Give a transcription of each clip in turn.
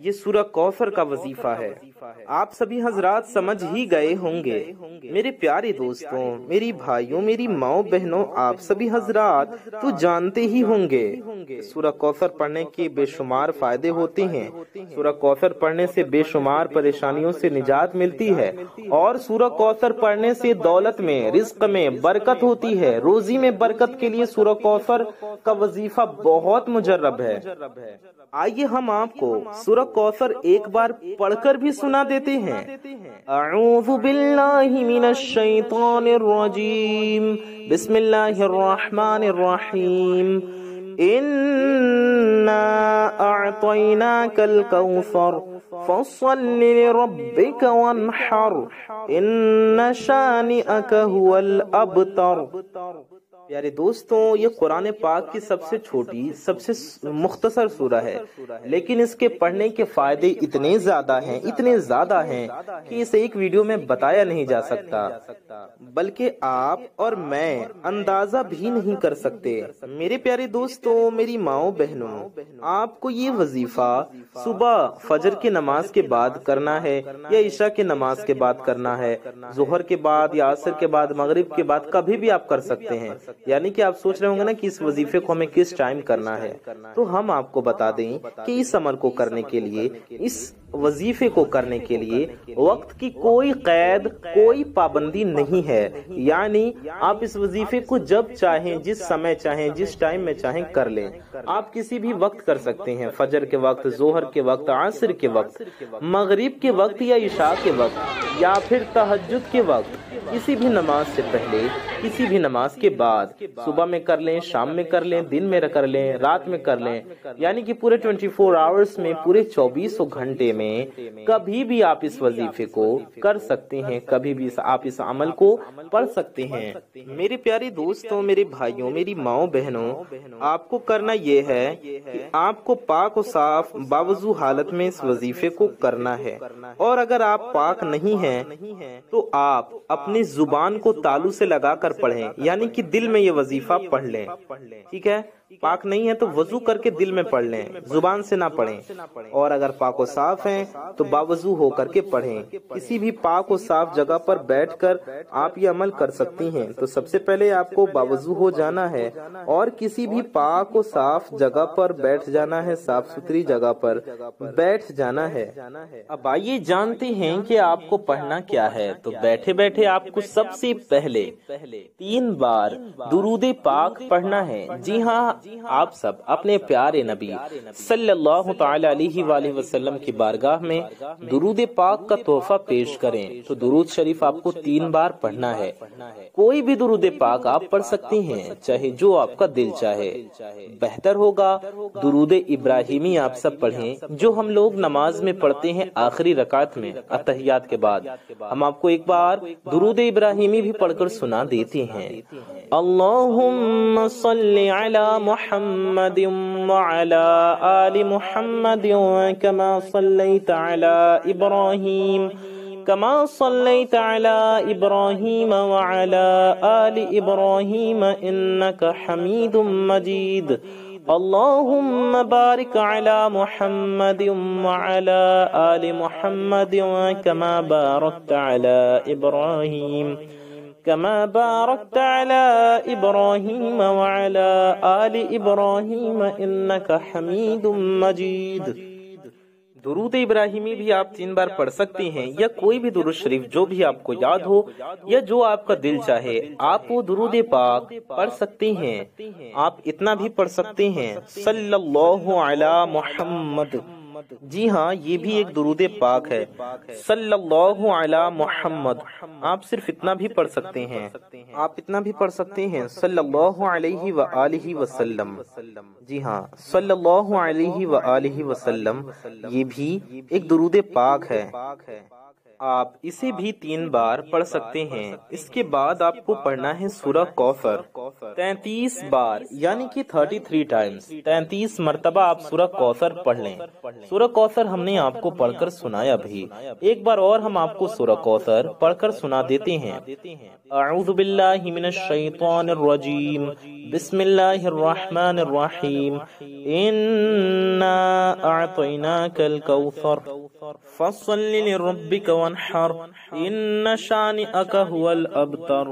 یہ سورہ کوثر کا وظیفہ ہے۔ آپ سبھی حضرات سمجھ ہی گئے ہوں گے۔ میرے پیارے دوستوں، میری بھائیوں، میری ماؤں بہنوں، آپ سبھی حضرات تو جانتے ہی ہوں گے سورہ کوثر پڑھنے کے بے شمار فائدے ہوتے ہیں۔ سورہ کوثر پڑھنے سے بے شمار پریشانیوں سے نجات ملتی ہے، اور سورہ کوثر پڑھنے سے دولت میں، رزق میں برکت ہوتی ہے، روزی میں برکت کے لیے سورہ کوثر کا وظیفہ بہت مجرب ہے۔ آئیے ہم آپ کو سورہ کوثر ایک بار پڑھ کر بھی سنا دیتے ہیں۔ اعوذ باللہ من الشیطان الرجیم، بسم اللہ الرحمن الرحیم، انا اعطیناک الکوثر فصل لربک وانحر ان شانئک هو الابتر۔ پیارے دوستوں، یہ قرآن پاک کی سب سے چھوٹی، سب سے مختصر سورہ ہے، لیکن اس کے پڑھنے کے فائدے اتنے زیادہ ہیں کہ اسے ایک ویڈیو میں بتایا نہیں جا سکتا، بلکہ آپ اور میں اندازہ بھی نہیں کر سکتے۔ میرے پیارے دوستوں، میری ماؤں بہنوں، آپ کو یہ وظیفہ صبح فجر کی نماز کے بعد کرنا ہے، یا عشاء کی نماز کے بعد کرنا ہے، ظہر کے بعد یا عصر کے بعد، مغرب کے بعد، کبھی بھی آپ کر سکتے ہیں۔ یعنی کہ آپ سوچ رہے ہوں گے نا کہ اس وظیفے کو ہمیں کس ٹائم کرنا ہے، تو ہم آپ کو بتا دیں کہ اس عمل کو کرنے کے لیے، اس وظیفے کو کرنے کے لیے وقت کی کوئی قید، کوئی پابندی نہیں ہے۔ یعنی آپ اس وظیفے کو جب چاہیں، جس سمے چاہیں، جس ٹائم میں چاہیں کر لیں۔ آپ کسی بھی وقت کر سکتے ہیں، فجر کے وقت، ظہر کے وقت، عصر کے وقت، مغرب کے وقت یا عشاء کے وقت، یا پھر تہجد کے وقت، کسی بھی نماز سے پہلے، کسی بھی نماز کے بعد، صبح میں کر لیں، شام میں کر لیں، دن میں کر لیں، رات میں کر لیں، یعنی کہ پورے 24 آورز میں، پورے 24 گھنٹے میں کبھی بھی آپ اس وظیفے کو کر سکتے ہیں، کبھی بھی آپ اس عمل کو پڑھ سکتے ہیں۔ میرے پیارے دوستوں، میرے بھائیوں، میری ماؤں بہنوں، آپ کو کرنا یہ ہے کہ آپ کو پاک و صاف باوضو حالت میں اس وظیفے کو کرنا ہے، اور اگر آپ پاک نہیں ہیں تو آپ اپنی زبان کو تالو سے لگا کر پڑھیں، یعنی کہ دل میں یہ وظیفہ پڑھ لیں، ٹھیک ہے؟ پاک نہیں ہے تو وضو کر کے دل میں پڑھ لیں، زبان سے نہ پڑھیں، اور اگر پاک و صاف ہیں تو باوضو ہو کر کے پڑھیں۔ کسی بھی پاک و صاف جگہ پر بیٹھ کر آپ یہ عمل کر سکتی ہیں۔ تو سب سے پہلے آپ کو باوضو ہو جانا ہے اور کسی بھی پاک و صاف جگہ پر بیٹھ جانا ہے، صاف ستھری جگہ پر بیٹھ جانا ہے۔ اب آئیے جانتے ہیں کہ آپ کو پڑھنا کیا ہے۔ تو بیٹھے بیٹھے آپ کو سب سے پہلے 3 بار درود پاک پڑھنا ہے۔ جی ہاں، آپ سب اپنے پیارے نبی صلی اللہ تعالی علیہ وآلہ وسلم کی بارگاہ میں درود پاک کا تحفہ پیش کریں۔ تو درود شریف آپ کو 3 بار پڑھنا ہے۔ کوئی بھی درود پاک آپ پڑھ سکتی ہیں، چاہے جو آپ کا دل چاہے۔ بہتر ہوگا درود ابراہیمی آپ سب پڑھیں، جو ہم لوگ نماز میں پڑھتے ہیں آخری رکعت میں اتحیات کے بعد۔ ہم آپ کو ایک بار درود ابراہیمی بھی پڑھ کر سنا دیتے ہیں۔ اللہم صلی علی محمد وعلی آل محمد کما صلیت علی ابراہیم وعلی آل ابراہیم انک حمید مجید۔ اللہم بارک علی محمد وعلی آل محمد کما بارکت علی ابراہیم وعلی آل ابراہیم انک حمید مجید۔ درود ابراہیمی بھی آپ 3 بار پڑھ سکتے ہیں، یا کوئی بھی درود شریف جو بھی آپ کو یاد ہو یا جو آپ کا دل چاہے، آپ وہ درود پاک پڑھ سکتے ہیں۔ آپ اتنا بھی پڑھ سکتے ہیں، صلی اللہ علی محمد۔ جی ہاں، یہ بھی ایک درود پاک ہے، صلی اللہ علی محمد۔ آپ صرف اتنا بھی پڑھ سکتے ہیں، صلی اللہ علیہ وآلہ وسلم۔ جی ہاں، صلی اللہ علیہ وآلہ وسلم، یہ بھی ایک درود پاک ہے۔ آپ اسے بھی 3 بار پڑھ سکتے ہیں۔ اس کے بعد آپ کو پڑھنا ہے سورہ کوثر 33 بار یعنی کہ 33 ٹائمز، 33 مرتبہ آپ سورہ کوثر پڑھ لیں۔ سورہ کوثر ہم نے آپ کو پڑھ کر سنایا بھی، ایک بار اور ہم آپ کو سورہ کوثر پڑھ کر سنا دیتے ہیں۔ اعوذ باللہ من الشیطان الرجیم، بسم اللہ الرحمن الرحیم، انا اعطیناک الکوثر فصل لربک وانحر ان شانئک هو الابتر۔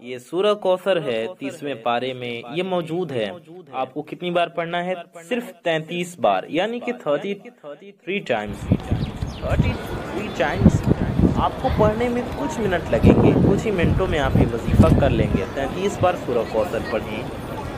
یہ سورہ کوثر ہے، 30ویں پارے میں یہ موجود ہے۔ آپ کو کتنی بار پڑھنا ہے؟ صرف 33 بار یعنی کہ 33 ٹائمز۔ 33 ٹائمز آپ کو پڑھنے میں کچھ منٹ لگیں گے، کچھ ہی منٹوں میں آپ یہ وظیفہ کر لیں گے۔ 33 بار سورہ کوثر پڑھیں۔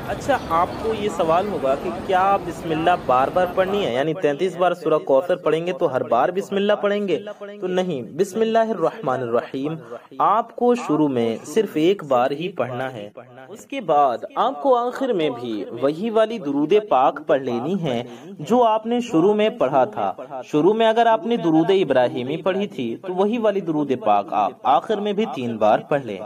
اچھا، آپ کو یہ سوال ہوگا کہ کیا بسم اللہ بار بار پڑھنی ہے؟ یعنی 33 بار سورہ کوثر پڑھیں گے تو ہر بار بسم اللہ پڑھیں گے؟ تو نہیں، بسم اللہ الرحمن الرحیم آپ کو شروع میں صرف ایک بار ہی پڑھنا ہے۔ اس کے بعد آپ کو آخر میں بھی وہی والی درود پاک پڑھ لینی ہے جو آپ نے شروع میں پڑھا تھا۔ شروع میں اگر آپ نے درود ابراہیمی پڑھی تھی تو وہی والی درود پاک آپ آخر میں بھی 3 بار پڑھ لیں،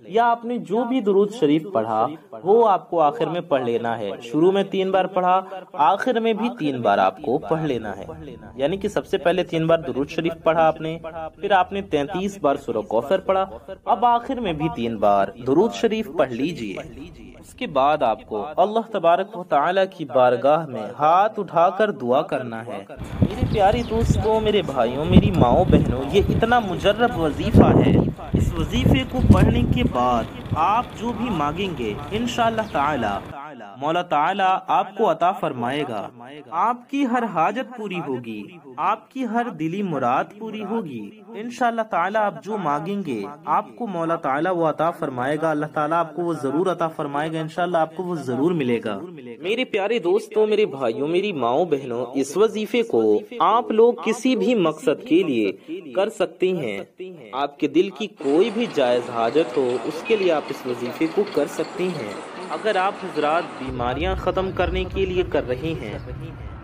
یا آپ نے جو بھی درود شریف پڑھا وہ آپ کو آخر میں پڑھ لینا ہے۔ شروع میں 3 بار پڑھا، آخر میں بھی 3 بار آپ کو پڑھ لینا ہے۔ یعنی کہ سب سے پہلے 3 بار درود شریف پڑھا آپ نے، پھر آپ نے 33 بار سورہ کوثر پڑھا، اب آخر میں بھی 3 بار درود شریف پڑھ لیجئے۔ اس کے بعد آپ کو اللہ تبارک و تعالی کی بارگاہ میں ہاتھ اٹھا کر دعا کرنا ہے۔ میرے پیارے دوستوں، میرے بھائیوں، میری ماؤں بہنوں، یہ اتنا مجرب وظیفہ ہے۔ اس وظیفے کو پڑھنے کے بعد آپ جو بھی مانگیں گے انشاءاللہ تعالی مولا تعالی آپ کو عطا فرمائے گا۔ آپ کی ہر حاجت پوری ہوگی، آپ کی ہر دلی مراد پوری ہوگی۔ انشاءاللہ تعالی آپ جو مانگیں گے آپ کو مولا تعالی وہ عطا فرمائے گا، اللہ تعالی آپ کو وہ ضرور عطا فرمائے گا، انشاءاللہ آپ کو وہ ضرور ملے گا۔ میرے پیارے دوستوں، میرے بھائیوں، میری ماؤں بہنوں، اس وظیفے کو آپ لوگ کسی بھی مقصد کے لیے کر سکتے ہیں۔ آپ کے دل کی کوئی بھی جائز حاجت ہو اس کے لیے آپ اس وظیفے کو کر سکتے ہیں۔ اگر آپ حضرات بیماریاں ختم کرنے کے لیے کر رہے ہیں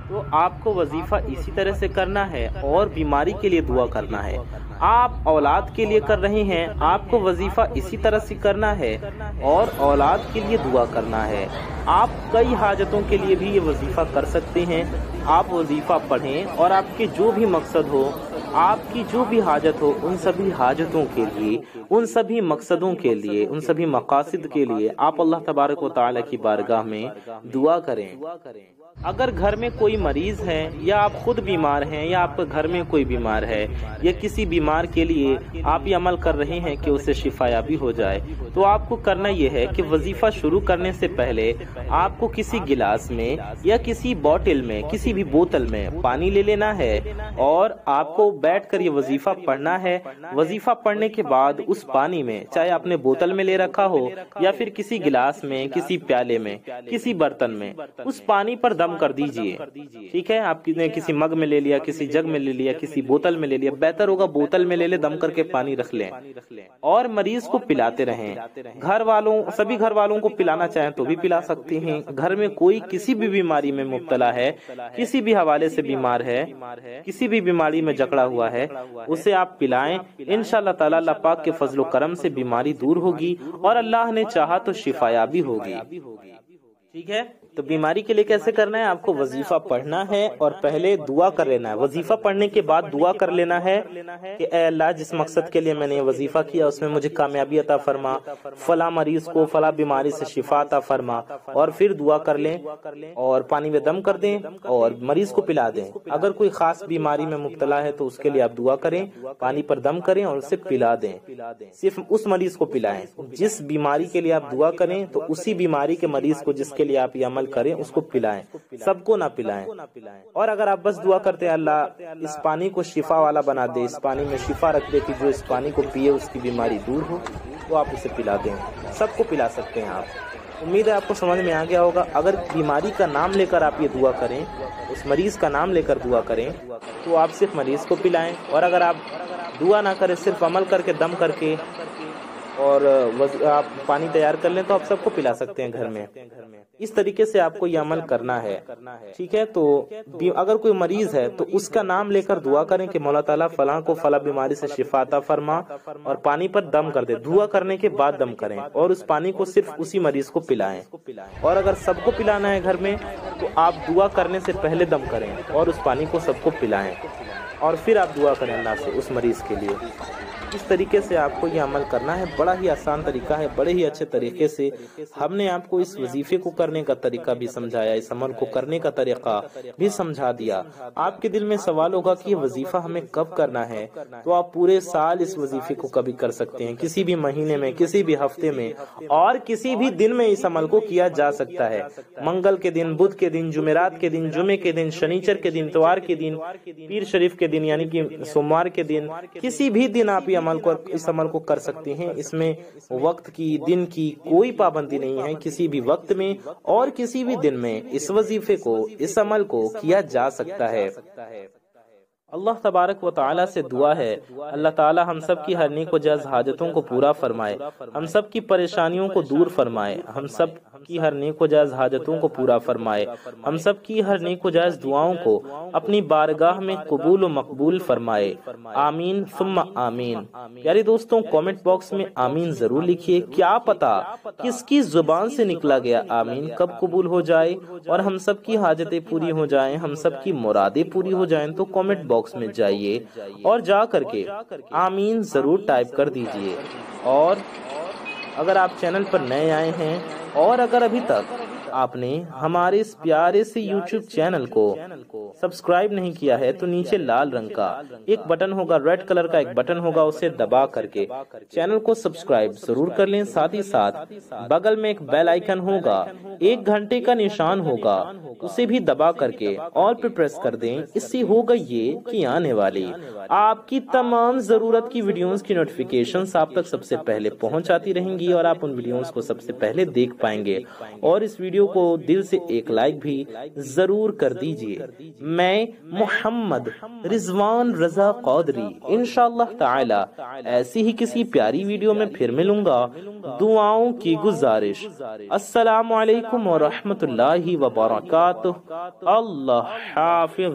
تو آپ کو وظیفہ اسی طرح سے کرنا ہے اور بیماری کے لیے دعا کرنا ہے۔ آپ اولاد کے لیے کر رہے ہیں، آپ کو وظیفہ اسی طرح سے کرنا ہے اور اولاد کے لیے دعا کرنا ہے۔ آپ کئی حاجتوں کے لیے بھی یہ وظیفہ کر سکتے ہیں۔ آپ وظیفہ پڑھیں اور آپ کے جو بھی مقصد ہو، آپ کی جو بھی حاجت ہو، ان سبھی حاجتوں کے لیے، ان سبھی مقصدوں کے لیے، ان سبھی مقاصد کے لیے آپ اللہ تبارک و تعالی کی بارگاہ میں دعا کریں۔ اگر گھر میں کوئی مریض ہے یا آپ خود بیمار ہیں یا آپ کے گھر میں کوئی بیمار ہے یا کسی بیمار کے لیے آپ یہ عمل کر رہے ہیں کہ اسے شفا یابی ہو جائے، تو آپ کو کرنا یہ ہے کہ وظیفہ شروع کرنے سے پہلے آپ کو کسی گلاس میں یا کسی بوتل میں، کسی بھی بوتل میں پانی لے لینا ہے اور آپ کو بیٹھ کر یہ وظیفہ پڑھنا ہے۔ وظیفہ پڑھنے کے بعد اس پانی میں، چاہے آپ نے بوتل میں لے رکھا ہو یا پھر کسی گلاس میں، کسی پیالے میں، کسی برتن میں، اس پانی پر دم کر دیجئے۔ ٹھیک ہے، آپ نے کسی مگ میں لے لیا، کسی جگ میں لے لیا، کسی بوتل میں لے لیا، بہتر ہوگا بوتل میں لے لے، دم کر کے پانی رکھ لیں اور مریض کو پلاتے رہیں۔ سبھی گھر والوں کو پلانا چاہیں تو بھی پلا سکتے ہیں۔ گھر میں کوئی کسی بھی بیماری میں مبتلا ہے، کسی بھی حوالے سے بیمار ہے، کسی بھی بیماری میں جکڑا ہوا ہے، اسے آپ پلائیں۔ انشاءاللہ تعالی اللہ پاک کے فضل و کرم سے بیماری دور ہوگی اور اللہ نے چاہا تو شفا یابی ہوگی۔ ٹھیک ہے، تو بیماری کے لیے کیسے کرنا ہے؟ آپ کو وظیفہ پڑھنا ہے اور پہلے دعا کر لینا ہے۔ وظیفہ پڑھنے کے بعد دعا کر لینا ہے کہ اے اللہ، جس مقصد کے لیے میں نے یہ وظیفہ کیا اس میں مجھے کامیابی عطا فرما، فلاں مریض کو فلاں بیماری سے شفا عطا فرما، اور پھر دعا کر لیں اور پانی میں دم کر دیں اور مریض کو پلا دیں۔ اگر کوئی خاص بیماری میں مبتلا ہے تو اس کے لیے آپ دعا کریں، پانی پر دم کریں اور اسے پلا دیں۔ صرف اس مریض کو پلائیں جس بیماری کے لیے آپ دعا کریں، تو اسی بیماری کے مریض کو جس کے لیے آپ یہ عمل کریں اس کو پلائیں، سب کو نہ پلائیں۔ اور اگر آپ بس دعا کرتے ہیں اللہ اس پانی کو شفا والا بنا دے، اس پانی میں شفا رکھ دے کہ جو اس پانی کو پیے اس کی بیماری دور ہو، تو آپ اسے پلا دیں۔ سب کو پلا سکتے ہیں آپ۔ امید ہے آپ کو سمجھ میں آ گیا ہوگا۔ اگر بیماری کا نام لے کر آپ یہ دعا کریں، اس مریض کا نام لے کر دعا کریں، تو آپ صرف مریض کو پلائیں، اور اگر آپ دعا نہ کریں، صرف عمل کر کے دم کر کے اور آپ پانی تیار کر لیں تو آپ سب کو پلا سکتے ہیں گھر میں۔ اس طریقے سے آپ کو یہ عمل کرنا ہے، ٹھیک ہے؟ تو اگر کوئی مریض ہے تو اس کا نام لے کر دعا کریں کہ مولا تعالیٰ فلاں کو فلاں بیماری سے شفا عطا فرما، اور پانی پر دم کر دے۔ دعا کرنے کے بعد دم کریں اور اس پانی کو صرف اسی مریض کو پلائیں۔ اور اگر سب کو پلانا ہے گھر میں تو آپ دعا کرنے سے پہلے دم کریں اور اس پانی کو سب کو پلائیں، اور پھر آپ دعا کریں اللہ سے اس مریض کے لیے۔ اس طریقے سے آپ کو یہ عمل کرنا ہے، بڑا ہی آسان طریقہ ہے، بڑے ہی اچھے طریقے سے ہم نے آپ کو اس وظیفے کو کرنے کا طریقہ بھی سمجھایا، اس عمل کو کرنے کا طریقہ بھی سمجھا دیا۔ آپ کے دل میں سوال ہوگا کہ یہ وظیفہ ہمیں کب کرنا ہے، تو آپ پورے سال اس وظیفے کو کبھی کر سکتے ہیں، کسی بھی مہینے میں، کسی بھی ہفتے میں، اور کسی بھی دن میں اس عمل کو کیا جا سکتا ہے۔ منگل کے دن، بدھ کے دن، جمعرات کے دن، جمعے کے دن، شنیچر کے دن، اتوار کے دن، پیر شریف کے دن یعنی کہ سوموار کے دن، کسی بھی دن آپ اس عمل کو کر سکتے ہیں۔ اس میں وقت کی، دن کی کوئی پابندی نہیں ہے، کسی بھی وقت میں اور کسی بھی دن میں اس وظیفے کو، اس عمل کو کیا جا سکتا ہے۔ اللہ تبارک و تعالیٰ سے دعا ہے اللہ تعالیٰ ہم سب کی ہر نیک و جائز حاجتوں کو پورا فرمائے، ہم سب کی پریشانیوں کو دور فرمائے، ہم سب کی ہر نیک و جائز حاجتوں کو پورا فرمائے، ہم سب کی ہر نیک و جائز دعاؤں کو اپنی بارگاہ میں قبول و مقبول فرمائے، آمین ثم آمین۔ پیارے دوستوں، کامنٹ باکس میں آمین ضرور لکھیے، کیا پتا کس کی زبان سے نکلا گیا آمین کب قبول ہو جائے اور ہم سب کی حاجتیں پوری ہو جائیں، ہم سب کی مرادیں پوری ہو جائیں۔ تو کامنٹ باکس میں جائیے اور جا کر کے آمین ضرور ٹائپ کر دیجئے۔ اور اگر آپ چینل پر نئے آئے ہیں اور اگر ابھی تک آپ نے ہمارے اس پیارے سے یوٹیوب چینل کو سبسکرائب نہیں کیا ہے تو نیچے لال رنگ کا ایک بٹن ہوگا، ریڈ کلر کا ایک بٹن ہوگا، اسے دبا کر کے چینل کو سبسکرائب ضرور کر لیں۔ ساتھ ہی ساتھ بغل میں ایک بیل آئیکن ہوگا، 1 گھنٹے کا نشان ہوگا، اسے بھی دبا کر کے آل پر پریس کر دیں۔ اس سے ہوگا یہ کہ آنے والی آپ کی تمام ضرورت کی ویڈیوز کی نوٹیفیکیشنز آپ تک سب سے پہلے پہنچ آتی رہیں گی اور آپ ان ویڈیوز کو سب سے پہلے دیکھ پائیں گے۔ اور اس ویڈیو کو دل سے ایک لائک بھی ضرور کر دیجئے۔ میں محمد رضوان رضا قادری انشاءاللہ تعالی ایسی ہی کسی پیاری ویڈیو میں پھر ملوں گا۔ دعاؤں کی گزارش، السلام علیکم ورحمۃ اللہ وبرکاتہ۔ اللہ حافظ۔